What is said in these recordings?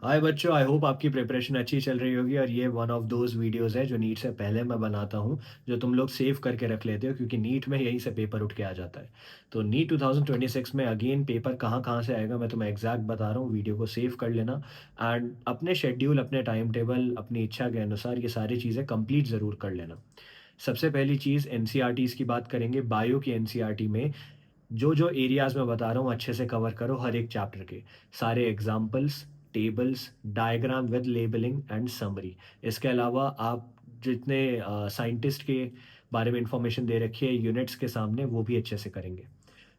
हाय बच्चों, I hope आपकी preparation अच्छी चल रही होगी और ये वन ऑफ दोज़ वीडियोज़ है जो नीट से पहले मैं बनाता हूँ, जो तुम लोग सेव करके रख लेते हो क्योंकि नीट में यहीं से पेपर उठ के आ जाता है। तो नीट 2026 में अगेन पेपर कहाँ-कहाँ से आएगा मैं तुम्हें एग्ज़ैक्ट बता रहा हूँ, वीडियो को सेव कर लेना एंड अपने शेड्यूल, अपने टाइम टेबल, अपनी इच्छा के अनुसार ये सारी चीज़ें कंप्लीट ज़रूर कर लेना। सबसे पहली चीज़ एनसीईआरटीज़ की बात करेंगे, बायो की एनसीईआरटी में जो-जो एरियाज़ मैं बता रहा हूँ अच्छे से कवर करो हर एक चैप्टर के। सारे examples, tables, diagram with labelling and summary. इसके अलावा आप जितने साइंटिस्ट के बारे में इन्फॉर्मेशन दे रखी है यूनिट्स के सामने वो भी अच्छे से करेंगे।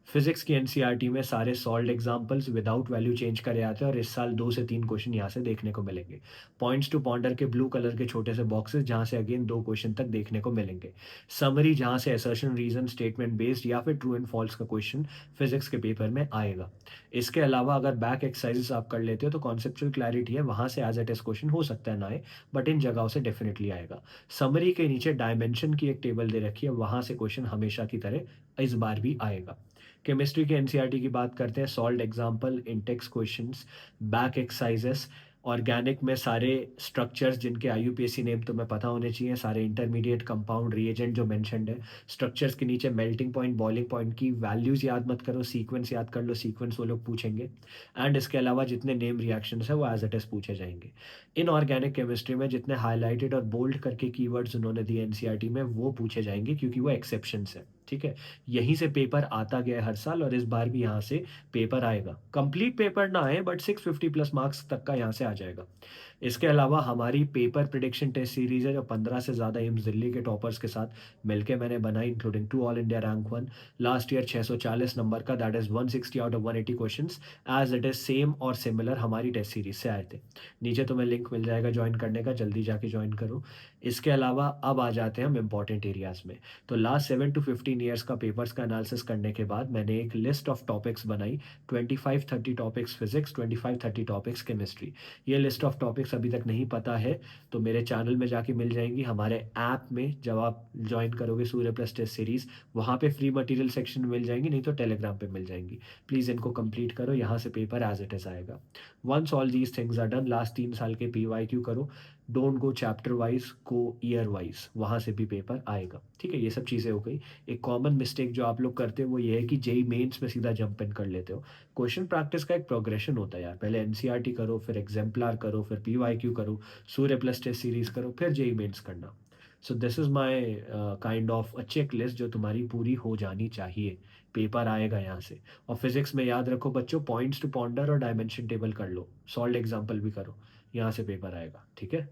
फिज़िक्स की एनसीईआरटी में सारे solved examples without value change करे आते हैं और इस साल 2 से 3 क्वेश्चन यहाँ से देखने को मिलेंगे। पॉइंट्स टू पॉन्डर के ब्लू कलर के छोटे से बॉक्सेस जहाँ से अगेन 2 क्वेश्चन तक देखने को मिलेंगे। समरी जहाँ से असर्शन, रीज़न, स्टेटमेंट बेस्ड या फिर ट्रू एंड फॉल्स का क्वेश्चन फिज़िक्स के पेपर में आएगा। इसके अलावा अगर बैक एक्सरसाइज़ेज़ आप कर लेते हो तो कॉन्सेप्चुअल क्लैरिटी है, वहाँ से एज़ इट इज़ क्वेश्चन हो सकता है ना आए, बट इन जगहों से डेफ़िनिटली आएगा। समरी के नीचे डायमेंशन की एक टेबल दे रखी है, वहाँ से क्वेश्चन हमेशा की तरह इस बार भी आएगा। केमिस्ट्री के एनसीईआरटी की बात करते हैं, solved example, in text questions, back exercises, organic में सारे स्ट्रक्चर्स जिनके आईयूपीएसी नेम तुम्हें पता होने चाहिए, सारे इंटरमीडिएट कंपाउंड रिएजेंट जो मेंशन्ड है, स्ट्रक्चर्स के नीचे मेल्टिंग पॉइंट, बॉइलिंग पॉइंट की वैल्यूज़ याद मत करो, सीक्वेंस याद कर लो, सीक्वेंस वो लोग पूछेंगे एंड इसके अलावा जितने नेम रिएक्शंस हैं वो एज़ इट इज़ पूछे जाएँगे। इनऑर्गेनिक केमिस्ट्री में जितने हाइलाइटेड और बोल्ड करके कीवर्ड्स उन्होंने दिए एनसीईआरटी में वो पूछे जाएँगे क्योंकि वो एक्सेप्शंस हैं, ठीक है? यहीं से पेपर आता गया है हर साल और इस बार भी यहाँ से पेपर आएगा। कंप्लीट पेपर ना आए बट 650 प्लस मार्क्स तक का यहाँ से आ जाएगा। इसके अलावा हमारी पेपर प्रेडिक्शन टेस्ट सीरीज़ है जो 15 से ज़्यादा एम्स दिल्ली के टॉपर्स के साथ मिलके मैंने बनाई including 2 all India rank 1 last year 640 number का that is 160 out of 180 questions as it is same और सिमिलर हमारी टेस्ट सीरीज़ से आए थे। नीचे तुम्हें लिंक मिल जाएगा जॉइन करने का, जल्दी जाके जॉइन करो। इसके अलावा अब आ जाते हैं हम इम्पोर्टेंट एरियाज़ में। तो लास्ट 7 टू 15 ईयर्स का पेपर्स का एनालिसिस करने के बाद मैंने एक लिस्ट ऑफ टॉपिक्स बनाई, 25-30 टॉपिक्स फिजिक्स, 25-30 टॉपिक्स केमिस्ट्री। ये लिस्ट ऑफ टॉपिक्स अभी तक नहीं पता है तो मेरे चैनल में जाके मिल जाएंगी, हमारे ऐप में जब आप ज्वाइन करोगे सूर्य प्लस टेस्ट सीरीज वहाँ पे फ्री मटेरियल सेक्शन में मिल जाएंगी, नहीं तो टेलीग्राम पे मिल जाएंगी। प्लीज़ इनको कंप्लीट करो, यहाँ से पेपर एज इट इज़ आएगा। Once all these things are done, last 3 साल के पीवाईक्यू करो, don't go chapter wise, go year wise, वहाँ से भी पेपर आएगा। ठीक है, ये सब चीज़ें हो गई। एक कॉमन मिस्टेक जो आप लोग करते हो वो ये है कि जेईई मेंस में सीधा जंप इन कर लेते हो। क्वेश्चन प्रैक्टिस का एक प्रोग्रेशन होता है यार, पहले एनसीईआरटी करो, फिर एग्जाम्पलर करो, फिर पीवाईक्यू करो, सूर्य प्लस टेस्ट सीरीज करो, फिर जेईई मेंस करना। So this is my kind of a check list जो तुम्हारी पूरी हो जानी चाहिए। पेपर आएगा यहाँ से। और फिजिक्स में याद रखो बच्चों, पॉइंट्स टू पॉन्डर और डायमेंशन टेबल कर लो, सॉल्व एग्जाम्पल भी करो, यहाँ से पेपर आएगा। ठीक है।